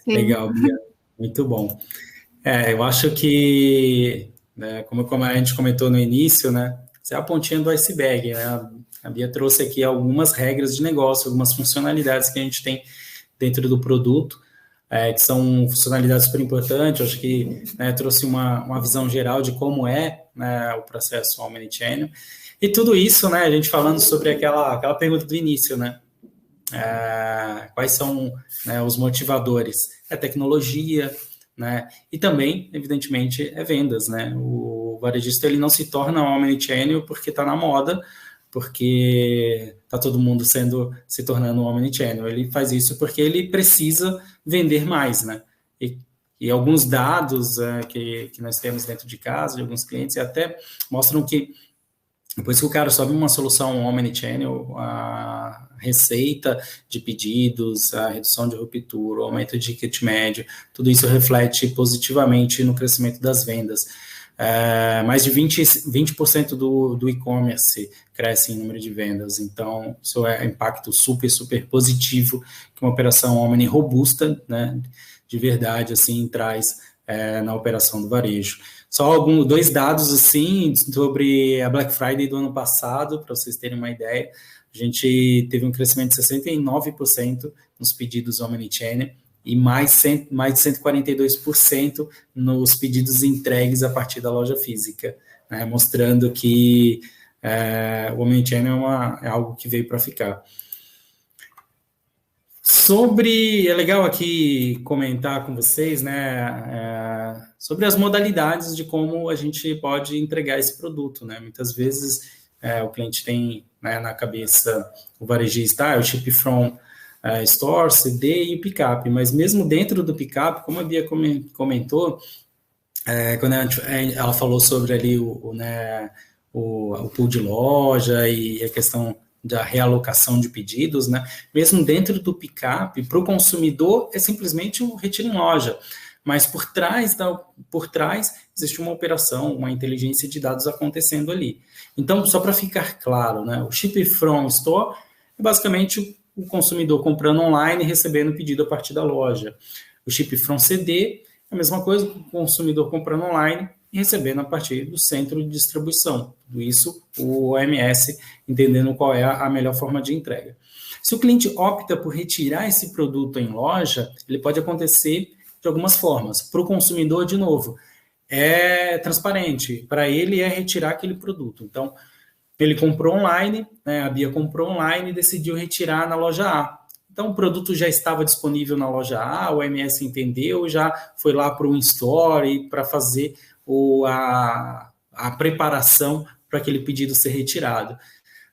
Sim. Legal, Bia, muito bom. Eu acho que, né, como a gente comentou no início, né, isso é a pontinha do iceberg, né? A Bia trouxe aqui algumas regras de negócio, algumas funcionalidades que a gente tem dentro do produto. que são funcionalidades super importantes. Eu acho que, né, trouxe uma visão geral de como é, né, o processo Omnichannel. E tudo isso, né, a gente falando sobre aquela pergunta do início, né? Quais são, né, os motivadores? É tecnologia, né? E também, evidentemente, é vendas, né? O varejista ele não se torna omnichannel porque está na moda, porque está todo mundo se tornando omnichannel. Ele faz isso porque ele precisa vender mais, né? E alguns dados que nós temos dentro de casa, de alguns clientes, até mostram que depois que o cara sobe uma solução omnichannel, a receita de pedidos, a redução de ruptura, o aumento de ticket médio, tudo isso reflete positivamente no crescimento das vendas. Mais de 20% do e-commerce cresce em número de vendas, então isso é impacto super, super positivo que uma operação omni robusta, né, de verdade, assim, traz na operação do varejo. Só dois dados, assim, sobre a Black Friday do ano passado, para vocês terem uma ideia. A gente teve um crescimento de 69% nos pedidos omnichannel e mais de 142% nos pedidos entregues a partir da loja física, né, mostrando que o omnichannel é algo que veio para ficar. É legal aqui comentar com vocês, né, sobre as modalidades de como a gente pode entregar esse produto, né? Muitas vezes o cliente tem, né, na cabeça o varejista, o ship from store, CD e pick-up, mas mesmo dentro do pick-up, como a Bia comentou, quando ela falou sobre ali o pool de loja e a questão da realocação de pedidos, né? Mesmo dentro do pick-up, para o consumidor é simplesmente um retiro em loja, mas por trás existe uma operação, uma inteligência de dados acontecendo ali. Então, só para ficar claro, né? O ship from store é basicamente o consumidor comprando online e recebendo o pedido a partir da loja. O ship from CD é a mesma coisa, o consumidor comprando online e recebendo a partir do centro de distribuição. Tudo isso, o OMS entendendo qual é a melhor forma de entrega. Se o cliente opta por retirar esse produto em loja, ele pode acontecer de algumas formas. Para o consumidor, de novo, é transparente. Para ele, é retirar aquele produto. Então, ele comprou online, né, a Bia comprou online e decidiu retirar na loja A. Então, o produto já estava disponível na loja A, o OMS entendeu, já foi lá para o in-store para fazer a preparação para aquele pedido ser retirado.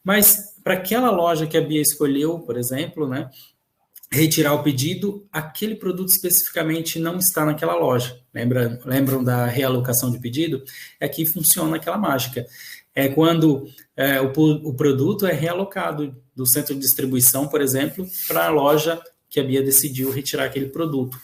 Mas para aquela loja que a Bia escolheu, por exemplo, né, retirar o pedido, aquele produto especificamente não está naquela loja. Lembram da realocação de pedido? Aqui funciona aquela mágica. É quando o produto é realocado do centro de distribuição, por exemplo, para a loja que a Bia decidiu retirar aquele produto.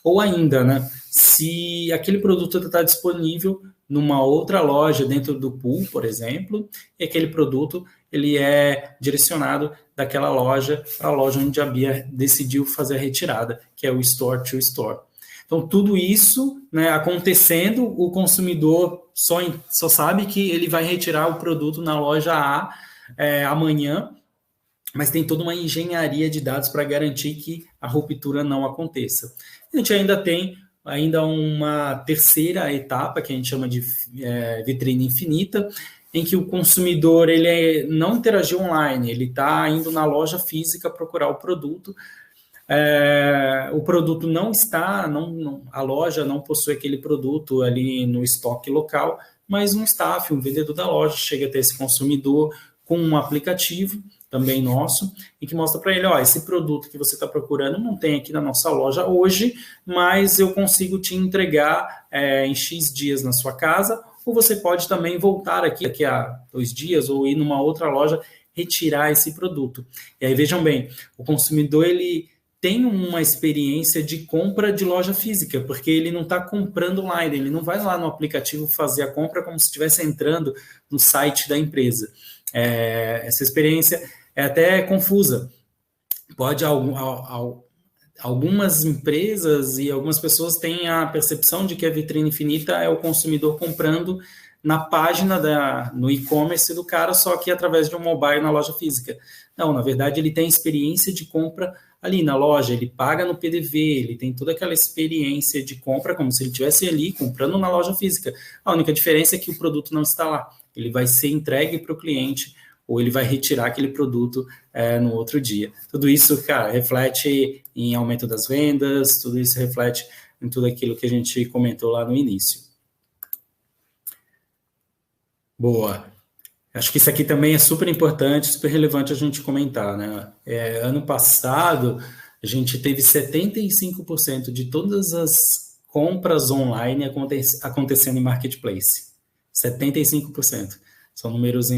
Ou ainda, né, se aquele produto está disponível numa outra loja dentro do pool, por exemplo, e aquele produto ele é direcionado daquela loja para a loja onde a Bia decidiu fazer a retirada, que é o store to store. Então, tudo isso, né, acontecendo, o consumidor só sabe que ele vai retirar o produto na loja A amanhã, mas tem toda uma engenharia de dados para garantir que a ruptura não aconteça. A gente ainda tem uma terceira etapa, que a gente chama de vitrine infinita, em que o consumidor ele não interagiu online, ele está indo na loja física procurar o produto não está, a loja não possui aquele produto ali no estoque local, mas um staff, um vendedor da loja, chega até esse consumidor com um aplicativo, também nosso, e que mostra para ele, esse produto que você está procurando não tem aqui na nossa loja hoje, mas eu consigo te entregar em X dias na sua casa, ou você pode também voltar aqui a 2 dias, ou ir numa outra loja, retirar esse produto. E aí, vejam bem, o consumidor, ele tem uma experiência de compra de loja física, porque ele não está comprando online, ele não vai lá no aplicativo fazer a compra como se estivesse entrando no site da empresa. Essa experiência é até confusa. Algumas empresas e algumas pessoas têm a percepção de que a vitrine infinita é o consumidor comprando na página, no e-commerce do cara, só que através de um mobile na loja física. Não, na verdade, ele tem experiência de compra ali na loja, ele paga no PDV, ele tem toda aquela experiência de compra como se ele estivesse ali comprando na loja física. A única diferença é que o produto não está lá. Ele vai ser entregue para o cliente ou ele vai retirar aquele produto no outro dia. Tudo isso, cara, reflete em aumento das vendas, tudo isso reflete em tudo aquilo que a gente comentou lá no início. Boa. Acho que isso aqui também é super importante, super relevante a gente comentar, né? Ano passado, a gente teve 75% de todas as compras online acontecendo em marketplace. 75%. São números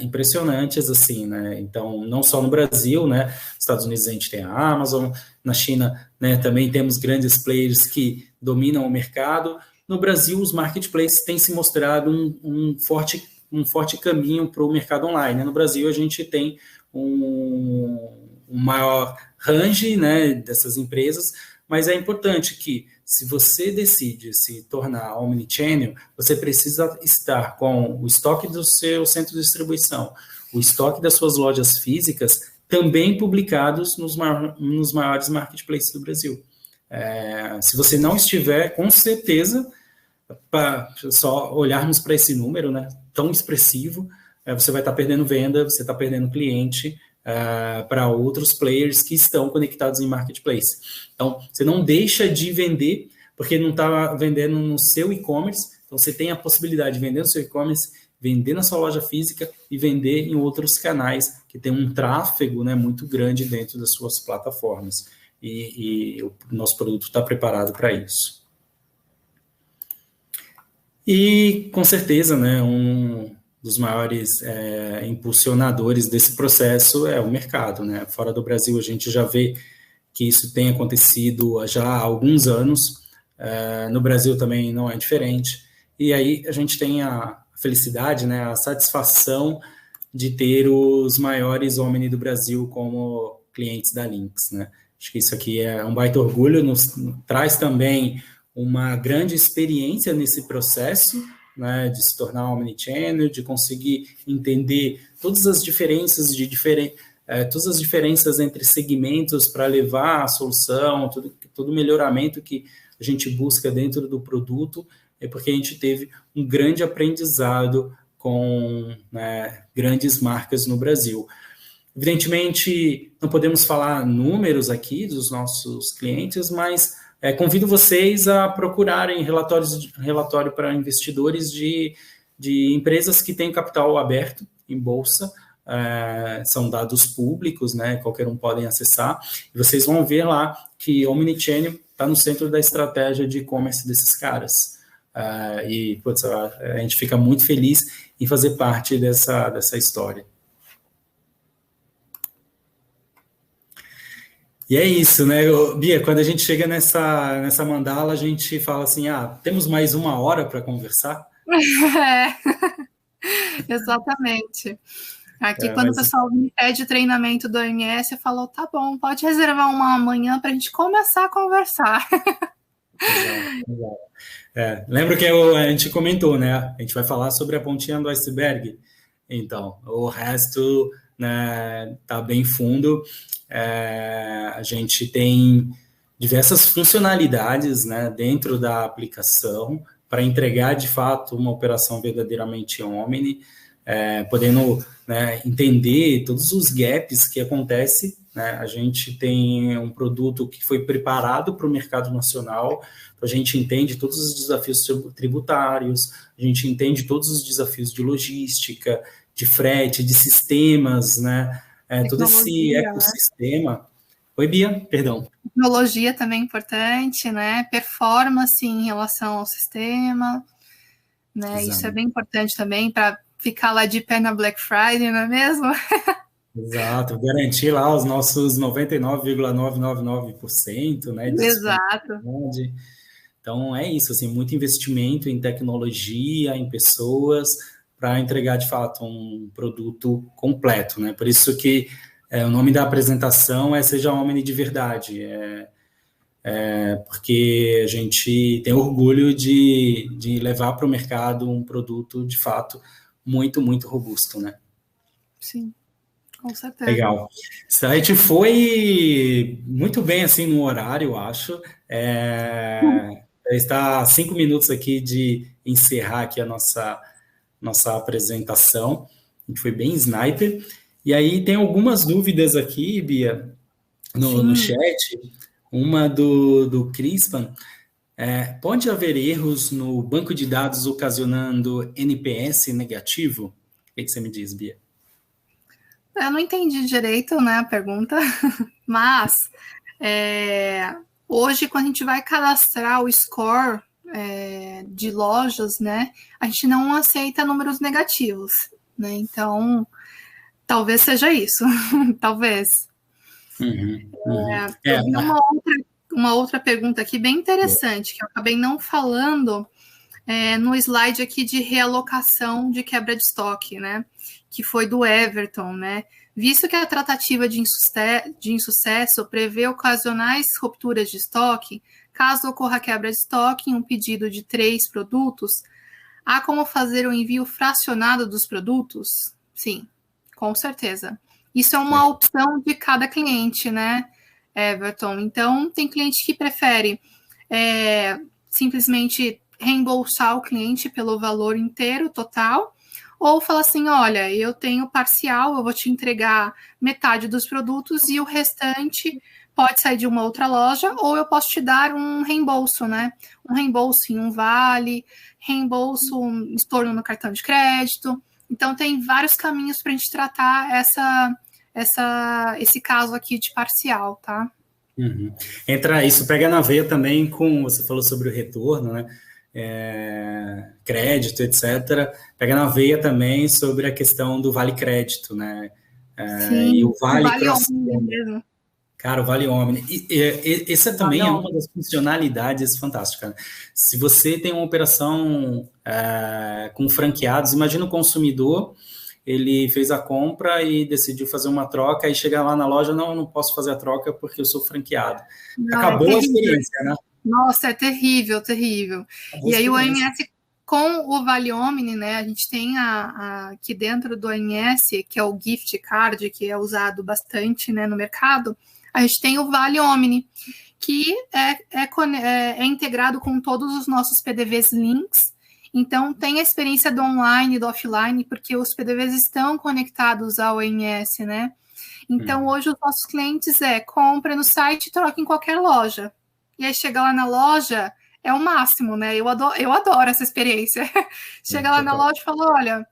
impressionantes, assim, né? Então, não só no Brasil, né? Nos Estados Unidos a gente tem a Amazon, na China, né, também temos grandes players que dominam o mercado. No Brasil, os marketplaces têm se mostrado um forte caminho para o mercado online. No Brasil, a gente tem um maior range, né, dessas empresas, mas é importante que, se você decide se tornar omnichannel, você precisa estar com o estoque do seu centro de distribuição, o estoque das suas lojas físicas, também publicados nos maiores marketplaces do Brasil. Se você não estiver, com certeza, para só olharmos para esse número, né, tão expressivo, você vai estar perdendo venda, você está perdendo cliente para outros players que estão conectados em marketplace. Então, você não deixa de vender, porque não está vendendo no seu e-commerce, então você tem a possibilidade de vender no seu e-commerce, vender na sua loja física e vender em outros canais que tem um tráfego, né, muito grande dentro das suas plataformas. E o nosso produto está preparado para isso. E, com certeza, né, um dos maiores impulsionadores desse processo é o mercado, né? Fora do Brasil, a gente já vê que isso tem acontecido já há alguns anos. No Brasil também não é diferente. E aí a gente tem a felicidade, né, a satisfação de ter os maiores Omni do Brasil como clientes da Lynx, né? Acho que isso aqui é um baita orgulho, traz também uma grande experiência nesse processo, né, de se tornar omnichannel, de conseguir entender todas as diferenças todas as diferenças entre segmentos para levar a solução, todo o melhoramento que a gente busca dentro do produto, é porque a gente teve um grande aprendizado com, né, grandes marcas no Brasil. Evidentemente, não podemos falar números aqui dos nossos clientes, mas convido vocês a procurarem relatório para investidores de empresas que têm capital aberto em bolsa, são dados públicos, né, qualquer um pode acessar, e vocês vão ver lá que Omnichannel está no centro da estratégia de e-commerce desses caras. E putz, a gente fica muito feliz em fazer parte dessa história. E é isso, né, Bia? Quando a gente chega nessa mandala, a gente fala assim, temos mais 1 hora para conversar? Exatamente. Aqui, quando o pessoal me pede treinamento do OMS, eu falo, tá bom, pode reservar uma manhã para a gente começar a conversar. Exato. Lembra que a gente comentou, né? A gente vai falar sobre a pontinha do iceberg. Então, o resto, né, tá bem fundo. A gente tem diversas funcionalidades, né, dentro da aplicação para entregar, de fato, uma operação verdadeiramente omni, podendo, né, entender todos os gaps que acontecem, né? A gente tem um produto que foi preparado para o mercado nacional, a gente entende todos os desafios tributários, a gente entende todos os desafios de logística, de frete, de sistemas, né? Todo esse ecossistema. Né? Oi, Bia, perdão. Tecnologia também é importante, né? Performance em relação ao sistema, né? Isso é bem importante também para ficar lá de pé na Black Friday, não é mesmo? Exato, garantir lá os nossos 99,999%, né? Exato. Então, é isso, assim, muito investimento em tecnologia, em pessoas, para entregar, de fato, um produto completo, né? Por isso que o nome da apresentação Seja Omni de Verdade. porque a gente tem orgulho de levar para o mercado um produto, de fato, muito, muito robusto, né? Sim, com certeza. Legal. O site foi muito bem, assim, no horário, eu acho. Está 5 minutos aqui de encerrar aqui a nossa apresentação. A gente foi bem sniper. E aí tem algumas dúvidas aqui, Bia, no chat. Uma do Crispan. Pode haver erros no banco de dados ocasionando NPS negativo? O que você me diz, Bia? Eu não entendi direito, né, a pergunta, mas hoje, quando a gente vai cadastrar o score de lojas, né, a gente não aceita números negativos, né? Então, talvez seja isso, talvez. Eu vi uma outra pergunta aqui bem interessante, que eu acabei não falando no slide aqui de realocação de quebra de estoque, né? Que foi do Everton, né? Visto que a tratativa de insucesso prevê ocasionais rupturas de estoque, caso ocorra quebra de estoque em um pedido de 3 produtos, há como fazer o envio fracionado dos produtos? Sim, com certeza. Isso é uma opção de cada cliente, né, Everton? Então, tem cliente que prefere simplesmente reembolsar o cliente pelo valor inteiro, total, ou fala assim, olha, eu tenho parcial, eu vou te entregar metade dos produtos e o restante pode sair de uma outra loja, ou eu posso te dar um reembolso, né? Um reembolso em um vale, reembolso, um estorno no cartão de crédito. Então, tem vários caminhos para a gente tratar esse caso aqui de parcial, tá? Isso pega na veia também com, você falou sobre o retorno, né? Crédito, etc. Pega na veia também sobre a questão do Vale Crédito, né? Sim, e o Vale Omni mesmo. Cara, o Vale Omni. Essa também é uma das funcionalidades fantásticas. Né? Se você tem uma operação com franqueados, imagina o consumidor, ele fez a compra e decidiu fazer uma troca, e chegar lá na loja, não posso fazer a troca porque eu sou franqueado. Acabou a experiência, né? Nossa, é terrível, terrível. E aí o OMS, com o Vale Omni, né, a gente tem aqui dentro do OMS, que é o gift card, que é usado bastante, né, no mercado, a gente tem o Vale Omni, que é integrado com todos os nossos PDVs links. Então, tem a experiência do online e do offline, porque os PDVs estão conectados ao OMS, né? Então, hoje os nossos clientes compra no site e troca em qualquer loja. E aí chega lá na loja, é o máximo, né? Eu adoro essa experiência. Chega lá na loja e fala, olha,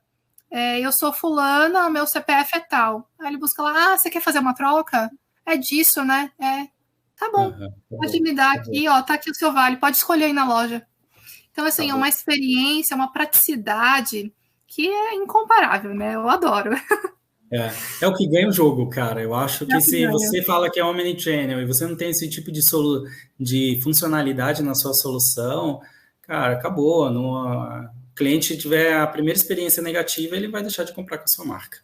eu sou fulana, o meu CPF é tal. Aí ele busca lá, você quer fazer uma troca? É disso, né? Tá bom, pode me dar aqui, ó, tá aqui o seu vale, pode escolher aí na loja. Então, assim, é uma experiência, uma praticidade que é incomparável, né? Eu adoro. É o que ganha o jogo, cara. Eu acho que se você fala que é omnichannel e você não tem esse tipo de funcionalidade na sua solução, cara, acabou. O cliente tiver a primeira experiência negativa, ele vai deixar de comprar com a sua marca.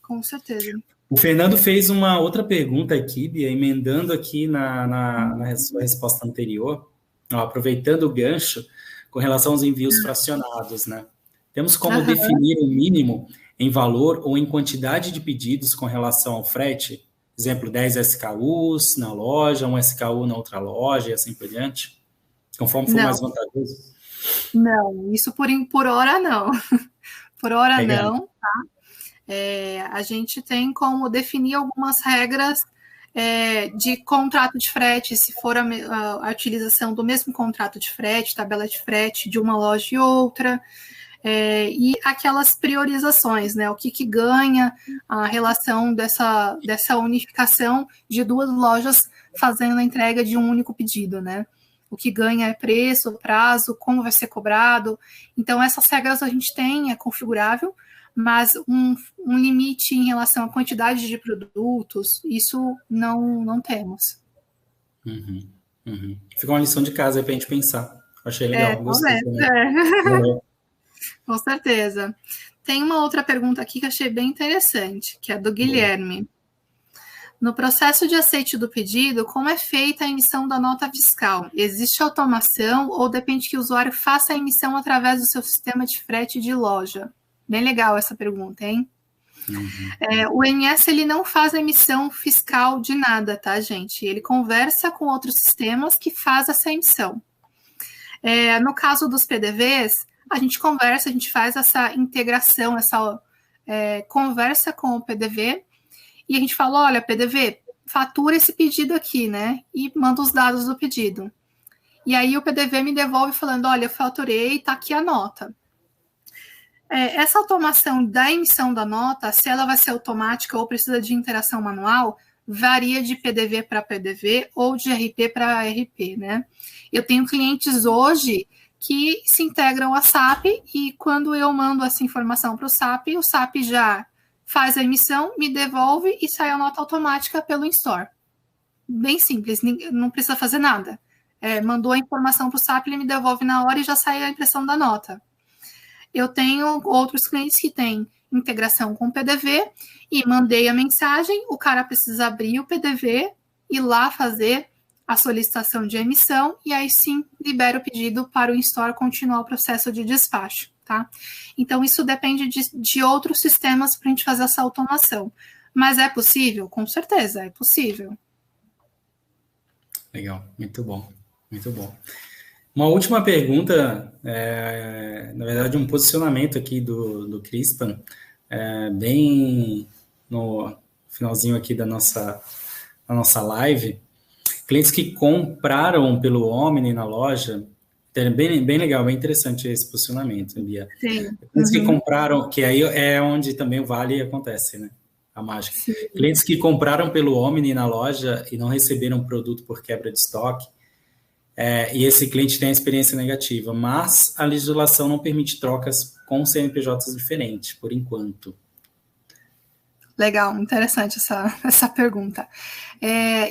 Com certeza. O Fernando fez uma outra pergunta aqui, Bia, emendando aqui na sua resposta anterior, aproveitando o gancho, com relação aos envios fracionados, né? Temos como definir o mínimo em valor ou em quantidade de pedidos com relação ao frete? Exemplo, 10 SKUs na loja, 1 SKU na outra loja e assim por diante? Conforme for mais vantajoso? Não, isso por hora não. Por hora não, tá? A gente tem como definir algumas regras de contrato de frete, se for a utilização do mesmo contrato de frete, tabela de frete de uma loja e outra, e aquelas priorizações, né? O que ganha a relação dessa unificação de duas lojas fazendo a entrega de um único pedido, né? O que ganha é preço, prazo, como vai ser cobrado. Então, essas regras a gente tem, é configurável, mas um limite em relação à quantidade de produtos, isso não temos. Fica uma lição de casa aí para a gente pensar. Achei legal, gostei também. Com certeza. Tem uma outra pergunta aqui que achei bem interessante, que é do Guilherme. No processo de aceite do pedido, como é feita a emissão da nota fiscal? Existe automação ou depende que o usuário faça a emissão através do seu sistema de frete de loja? Bem legal essa pergunta, hein? O INSS, ele não faz a emissão fiscal de nada, tá, gente? Ele conversa com outros sistemas que faz essa emissão. No caso dos PDVs, a gente conversa, a gente faz essa integração, essa conversa com o PDV, e a gente fala, olha, PDV, fatura esse pedido aqui, né? E manda os dados do pedido. E aí o PDV me devolve falando, olha, eu faturei, tá aqui a nota. Essa automação da emissão da nota, se ela vai ser automática ou precisa de interação manual, varia de PDV para PDV ou de RP para RP, né? Eu tenho clientes hoje que se integram a SAP e quando eu mando essa informação para o SAP já faz a emissão, me devolve e sai a nota automática pelo in-store. Bem simples, não precisa fazer nada. Mandou a informação para o SAP, ele me devolve na hora e já sai a impressão da nota. Eu tenho outros clientes que têm integração com o PDV e mandei a mensagem, o cara precisa abrir o PDV e lá fazer a solicitação de emissão e aí sim libera o pedido para o in-store continuar o processo de despacho, tá? Então, isso depende de outros sistemas para a gente fazer essa automação. Mas é possível? Com certeza, é possível. Legal, muito bom, muito bom. Uma última pergunta, na verdade, um posicionamento aqui do Crispan, bem no finalzinho aqui da nossa live. Clientes que compraram pelo Omni na loja, bem legal, bem interessante esse posicionamento, Bia. Sim. Clientes que compraram, que aí é onde também o vale acontece, né? A mágica. Sim. Clientes que compraram pelo Omni na loja e não receberam produto por quebra de estoque, e esse cliente tem a experiência negativa, mas a legislação não permite trocas com CNPJs diferentes, por enquanto. Legal, interessante essa pergunta.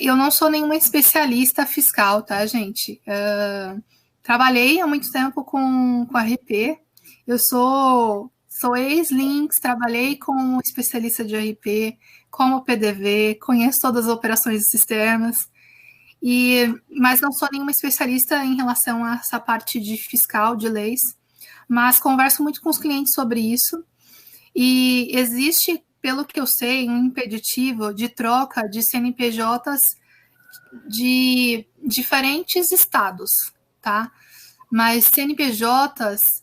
Eu não sou nenhuma especialista fiscal, tá, gente? Trabalhei há muito tempo com a RP, eu sou ex-Links, trabalhei como especialista de RP, como PDV, conheço todas as operações de sistemas, mas não sou nenhuma especialista em relação a essa parte de fiscal, de leis, mas converso muito com os clientes sobre isso, e existe, pelo que eu sei, um impeditivo de troca de CNPJs de diferentes estados, tá? Mas CNPJs,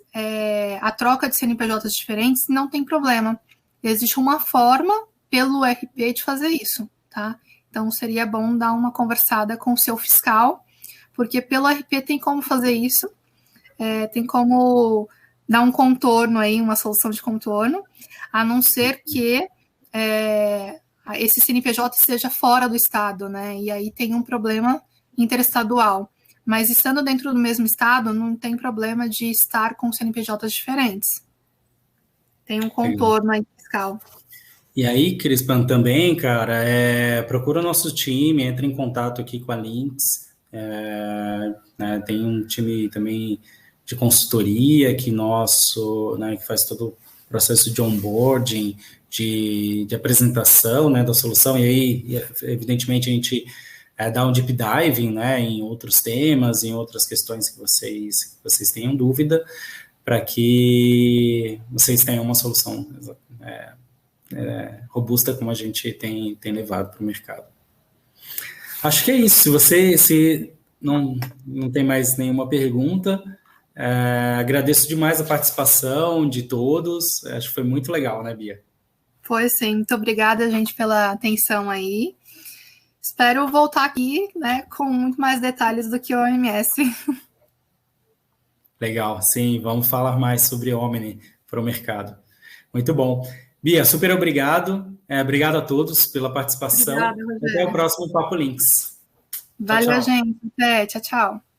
a troca de CNPJs diferentes não tem problema. Existe uma forma pelo RP de fazer isso, tá? Então, seria bom dar uma conversada com o seu fiscal, porque pelo RP tem como fazer isso, tem como dar um contorno aí, uma solução de contorno, a não ser que esse CNPJ esteja fora do estado, né? E aí tem um problema interestadual. Mas estando dentro do mesmo estado, não tem problema de estar com CNPJs diferentes. Tem um contorno aí fiscal. E aí, Crispan, também, cara, procura o nosso time, entra em contato aqui com a Links, né, tem um time também de consultoria que que faz todo o processo de onboarding, de apresentação, né, da solução, e aí, evidentemente, a gente dá um deep diving, né, em outros temas, em outras questões que vocês tenham dúvida, para que vocês tenham uma solução robusta como a gente tem levado para o mercado. Acho que é isso. Se não tem mais nenhuma pergunta, agradeço demais a participação de todos. Acho que foi muito legal, né, Bia? Foi sim. Muito obrigada, gente, pela atenção aí. Espero voltar aqui, né, com muito mais detalhes do que o OMS. Legal, sim. Vamos falar mais sobre Omni para o mercado. Muito bom. Bia, super obrigado. Obrigado a todos pela participação. Obrigada, até o próximo Papo Links. Valeu, tchau, tchau. Gente. Até. Tchau, tchau.